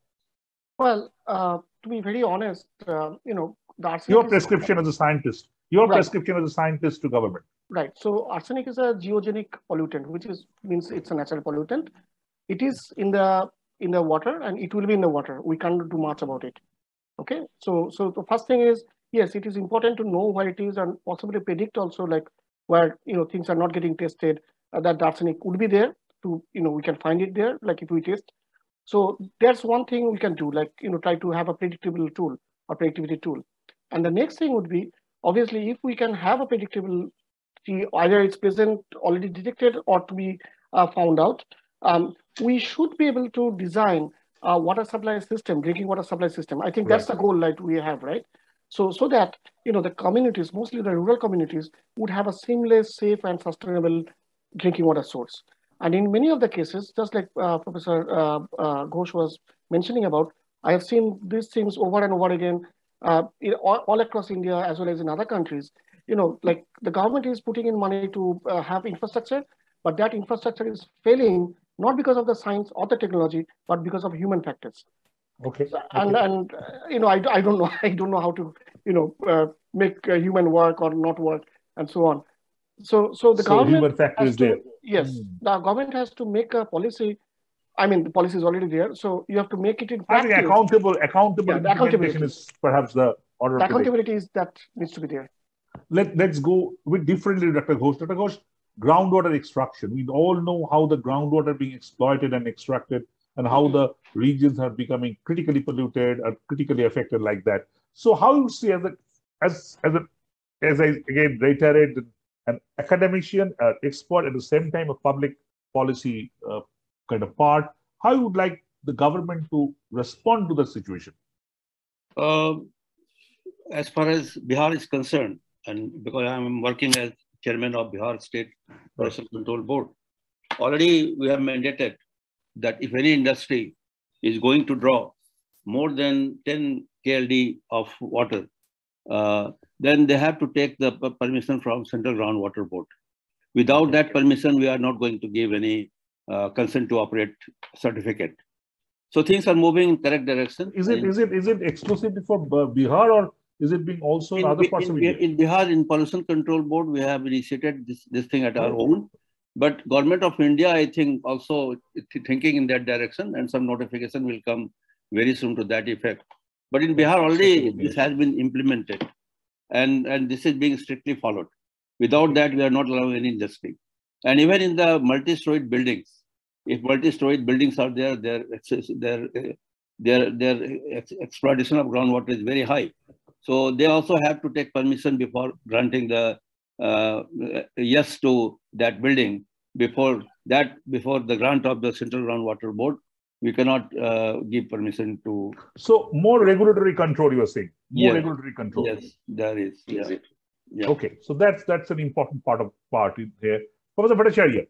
Well, to be very honest, your prescription as a scientist, prescription as a scientist to government. Right. So arsenic is a geogenic pollutant, which means it's a natural pollutant. It is in the water, and it will be in the water. We can't do much about it. Okay. So the first thing is, yes, it is important to know where it is and possibly predict also, like where things are not getting tested, that arsenic would be there. We can find it there, like if we test. So that's one thing we can do, like try to have a predictable tool or predictivity tool. And the next thing would be, obviously, if we can have a predictable, either it's present, already detected, or to be found out, we should be able to design water supply system, drinking water supply system. I think that's the goal that we have, right? So that, the communities, mostly the rural communities, would have a seamless, safe, and sustainable drinking water source. And in many of the cases, just like Professor Ghosh was mentioning about, I have seen these things over and over again, all across India as well as in other countries. Like the government is putting in money to have infrastructure, but that infrastructure is failing not because of the science or the technology, but because of human factors. Okay. So, and I don't know. I don't know how to make human work or not work and so on. So the government human factor is there. Yes, the government has to make a policy. I mean, the policy is already there, so you have to make it in practice. I think accountable implementation is perhaps the order. The accountability is that needs to be there. Let's go with differently, Dr. Ghosh. Dr. Ghosh, groundwater extraction. We all know how the groundwater being exploited and extracted, and how the regions are becoming critically polluted or critically affected like that. So how you see as I again reiterate, an academician, expert, at the same time a public policy kind of part, how you would like the government to respond to the situation? As far as Bihar is concerned, and because I'm working as chairman of Bihar State Pollution Control Board, already we have mandated that if any industry is going to draw more than 10 KLD of water, then they have to take the permission from Central Groundwater Board. Without that permission, we are not going to give any consent to operate certificate. So things are moving in correct direction. Is it exclusively for Bihar, or is it being also in other parts of India? In Bihar, in Pollution Control Board, we have initiated this thing at our own. But Government of India, I think, also thinking in that direction, and some notification will come very soon to that effect. But in Bihar already, this has been implemented, and this is being strictly followed. Without that, we are not allowing any industry. And even in the multi-storied buildings, if multi-storied buildings are there, their exploitation of groundwater is very high. So they also have to take permission before granting the yes to that building. Before the grant of the Central Groundwater Board, we cannot give permission to. So more regulatory control, you are saying? More regulatory control. Yes, there is. Yeah. Yeah. Okay, so that's an important part in here. Professor Bhattacharya,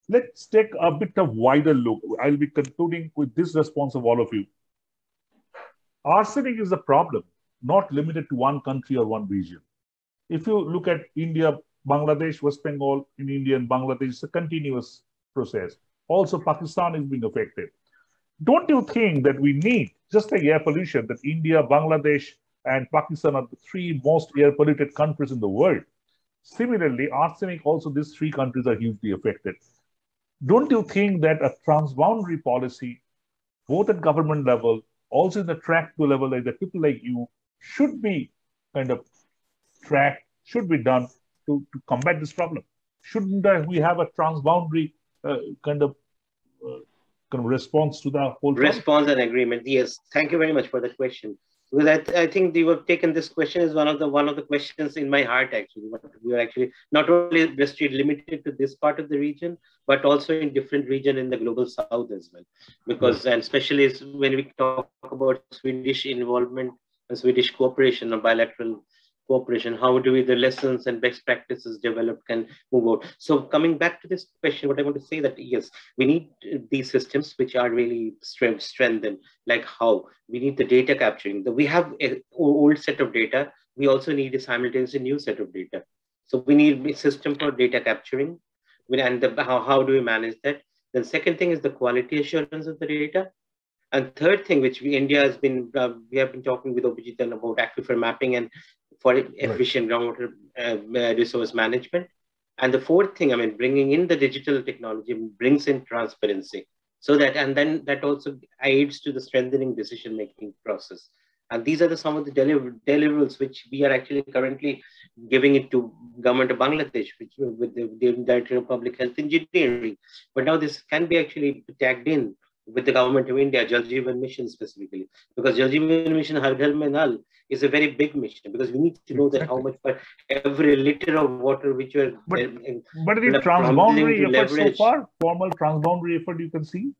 let's take a bit of wider look. I'll be concluding with this response of all of you. Arsenic is a problem, not limited to one country or one region. If you look at India, Bangladesh, West Bengal, in India and Bangladesh, it's a continuous process. Also, Pakistan is being affected. Don't you think that we need, just like air pollution, that India, Bangladesh, and Pakistan are the three most air polluted countries in the world? Similarly, arsenic, also these three countries are hugely affected. Don't you think that a transboundary policy, both at government level, also in the track 2 level, like the people like you, should be kind of tracked, should be done to combat this problem? Shouldn't we have a transboundary kind of response to the whole response and agreement? Yes, thank you very much for that question. Because I think you have taken this question as one of the questions in my heart, actually. We are actually not only restricted, limited to this part of the region, but also in different regions in the global south as well. Because, and especially when we talk about Swedish involvement and Swedish cooperation or bilateral cooperation, how do the lessons and best practices developed can move out? So coming back to this question, what I want to say that yes, we need these systems which are really strengthened. Like how we need the data capturing. We have an old set of data. We also need a simultaneously new set of data. So we need a system for data capturing. And how do we manage that? Then second thing is the quality assurance of the data. And third thing, which India has been, we have been talking with Abhijit about aquifer mapping and for efficient groundwater resource management. And the fourth thing, I mean, bringing in the digital technology brings in transparency. So that, and then that also aids to the strengthening decision-making process. And these are some of the deliverables which we are actually currently giving it to government of Bangladesh, which with the Director of Public Health Engineering. But now this can be actually tagged in with the government of India, Jal Jeevan Mission specifically, because Jal Jeevan Mission Har Ghar Mein Nal is a very big mission, because we need to know that how much for every liter of water which you are. But the transboundary effort so far, formal transboundary effort you can see?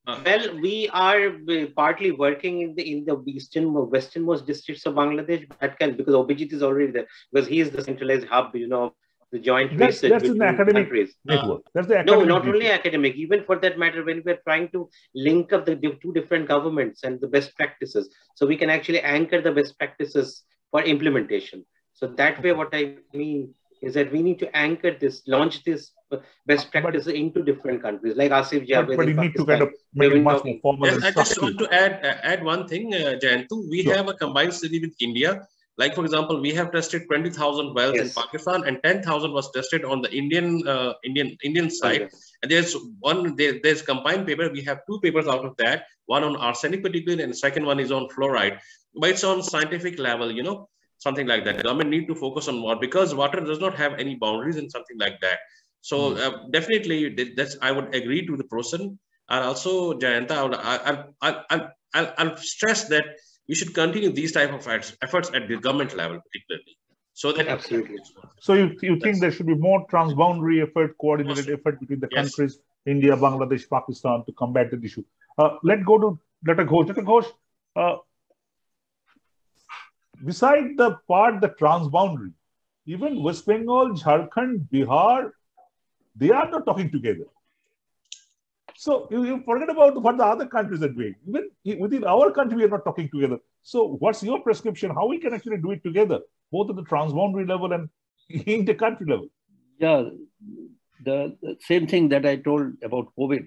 Well, we are partly working in the westernmost districts of Bangladesh. That can, because Abhijit is already there, because he is the centralized hub, the joint research That's between an academic countries. network. That's the No, academic not only network. academic, even for that matter, when we are trying to link up the two different governments and the best practices, so we can actually anchor the best practices for implementation. So that way, what I mean is that we need to anchor this, launch this best practices into different countries, like Asif Javed but in you need to Pakistan. kind of make it much more formal Yes, and I just structured. want to add one thing, Jayantu. We have a combined study with India. Like, for example, we have tested 20,000 wells in Pakistan, and 10,000 was tested on the Indian side. And there's combined paper. We have 2 papers out of that. One on arsenic particularly, and the second one is on fluoride. But it's on scientific level, something like that. Government need to focus on more, because water does not have any boundaries and something like that. So definitely, I would agree to the person. And also, Jayanta, I'll stress that we should continue these type of efforts at the government level, particularly. So that absolutely. So you think there should be more transboundary effort, coordinated effort between the countries, India, Bangladesh, Pakistan, to combat the issue. Let's go to Dr. Ghosh. Dr. Ghosh, beside the transboundary, even West Bengal, Jharkhand, Bihar, they are not talking together. So you forget about what the other countries are doing. Even within our country, we are not talking together. So what's your prescription? How we can actually do it together, both at the transboundary level and in the country level? Yeah, the same thing that I told about COVID.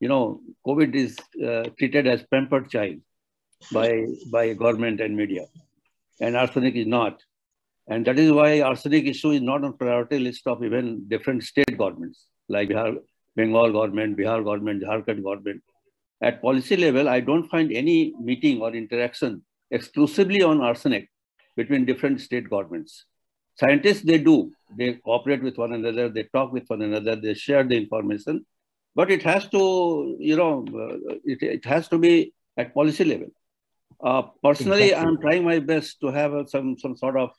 COVID is treated as pampered child by government and media, and arsenic is not. And that is why arsenic issue is not on priority list of even different state governments, like Bengal government, Bihar government, Jharkhand government. At policy level, I don't find any meeting or interaction exclusively on arsenic between different state governments. Scientists, they cooperate with one another, they talk with one another, they share the information, but it has to, it has to be at policy level. Personally, exactly. I'm trying my best to have some sort of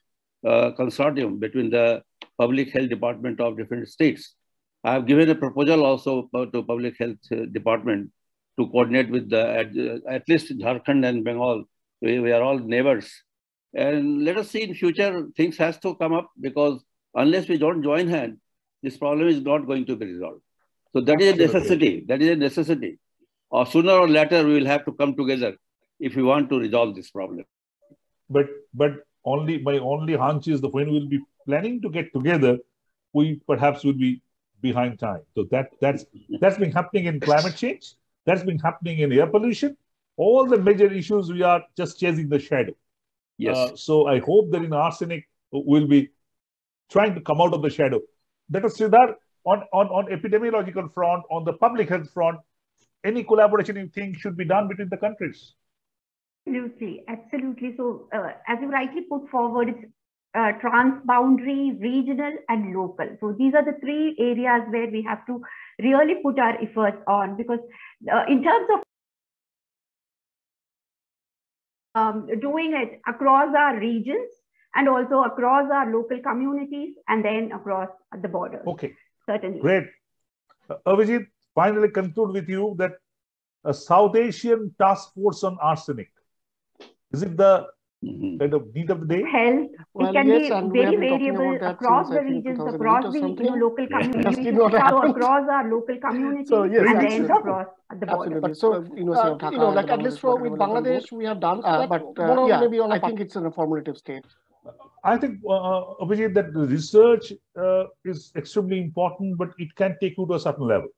consortium between the public health department of different states. I have given a proposal also to public health department to coordinate with at least Jharkhand and Bengal. We are all neighbors. And let us see in future, things has to come up, because unless we don't join hands, this problem is not going to be resolved. So that is a necessity. That is a necessity. Or sooner or later, we will have to come together if we want to resolve this problem. But my only hunch is that when we'll be planning to get together, we perhaps will be behind time. So that's been happening in climate change. That's been happening in air pollution. All the major issues, we are just chasing the shadow. Yes. So I hope that in arsenic, we'll be trying to come out of the shadow. Dr. Shridhar, on epidemiological front, on the public health front, any collaboration you think should be done between the countries? Absolutely. So as you rightly put forward, it's transboundary, regional, and local. So these are the 3 areas where we have to really put our efforts on, because in terms of doing it across our regions and also across our local communities and then across the borders. Okay. Certainly. Great. Abhijit, finally conclude with you that a South Asian task force on arsenic, is it the kind of need of the day? Health. It can be very variable across the regions, across the local communities, across our local communities, and then across the border. Absolutely. So, like at least with Bangladesh, we have done, but maybe I think it's in a formative stage. I think, Abhijit, that the research is extremely important, but it can take you to a certain level.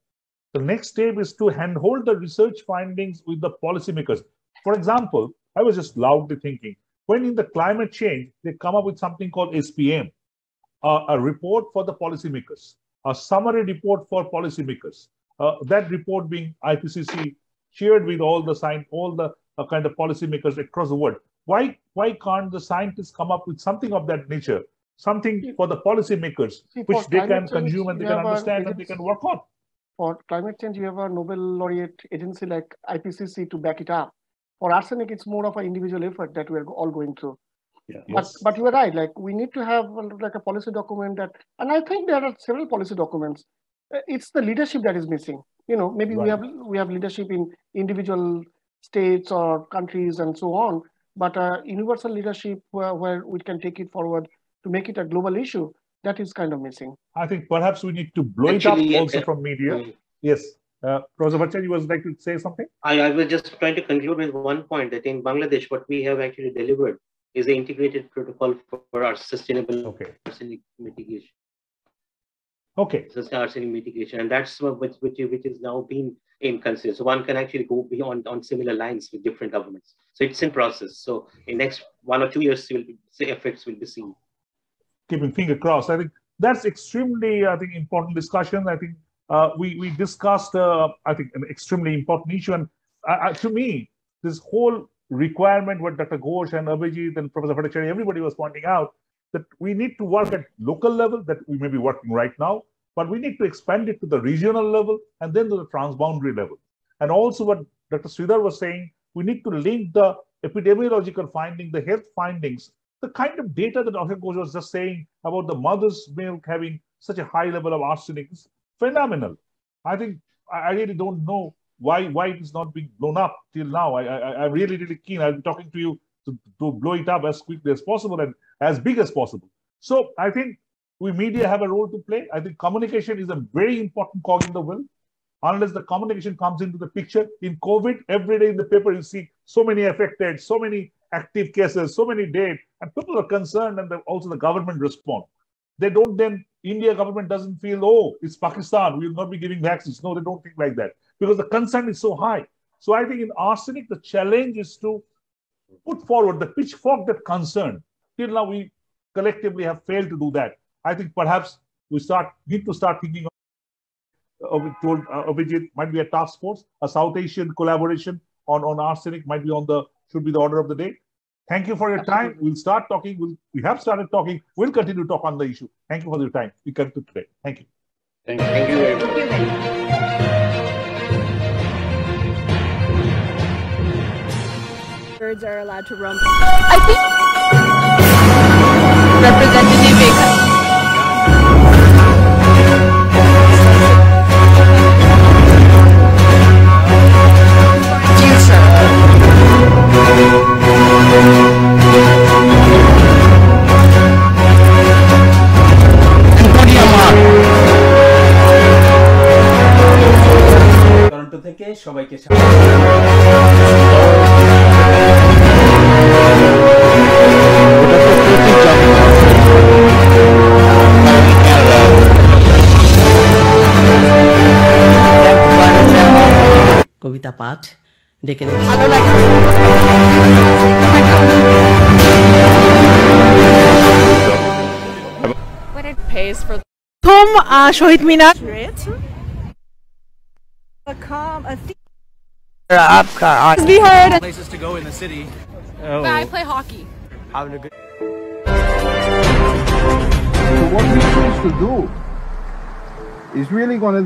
The next step is to handhold the research findings with the policymakers. For example, I was just loudly thinking, when in the climate change, they come up with something called SPM, a report for the policymakers, a summary report for policymakers. That report being IPCC shared with all the kind of policymakers across the world. Why can't the scientists come up with something of that nature, something for the policymakers, which they can consume and they can understand and they can work on? For climate change, you have a Nobel laureate agency like IPCC to back it up. For arsenic, it's more of an individual effort that we're all going through. Yeah. But you are right, like we need to have like a policy document and I think there are several policy documents. It's the leadership that is missing. maybe we have leadership in individual states or countries and so on, but universal leadership where we can take it forward to make it a global issue, that is kind of missing. I think perhaps we need to blow it up also from media. Yes. Professor Bhattacharya, you would like to say something? I was just trying to conclude with one point, that in Bangladesh, what we have actually delivered is an integrated protocol for our sustainable arsenic mitigation. Okay. Sustainable arsenic mitigation, and that's which is now being in considered. So one can actually go beyond on similar lines with different governments. So it's in process. So in next 1 or 2 years, effects will be seen. Keeping finger crossed. I think that's extremely, important discussion. I think we discussed, an extremely important issue. And to me, this whole requirement, what Dr. Ghosh and Abhijit and Professor Bhattacharya, everybody was pointing out, that we need to work at local level, that we may be working right now, but we need to expand it to the regional level and then to the transboundary level. And also what Dr. Shridhar was saying, we need to link the epidemiological findings, the health findings, the kind of data that Ashok Ghosh was just saying about the mother's milk having such a high level of arsenic is phenomenal. I think I really don't know why it is not being blown up till now. I'm really, really keen. I'll be talking to you to blow it up as quickly as possible and as big as possible. So I think we media have a role to play. I think communication is a very important cog in the wheel. Unless the communication comes into the picture, in COVID, every day in the paper, you see so many affected, so many active cases, so many dead, and people are concerned, and also the government respond. They don't then, India government doesn't feel, oh, it's Pakistan, we will not be giving vaccines. No, they don't think like that because the concern is so high. So I think in arsenic, the challenge is to put forward the pitchfork that concern. Till now, we collectively have failed to do that. I think perhaps we need to start thinking of, told Abhijit, might be a task force, a South Asian collaboration on arsenic should be the order of the day. Thank you for your time. We'll start talking. We have started talking. We'll continue to talk on the issue. Thank you for your time. We conclude today. Thank you. Thank you. Thank you very much. Birds are allowed to roam. I think Representative থেকে সবাইকে কবিতা পাঠ ডেকে ভালো লাগে When it pays for Shahid Minar Bihar places to go in the city. I play hockey. Having a good. So what we choose to do is really going to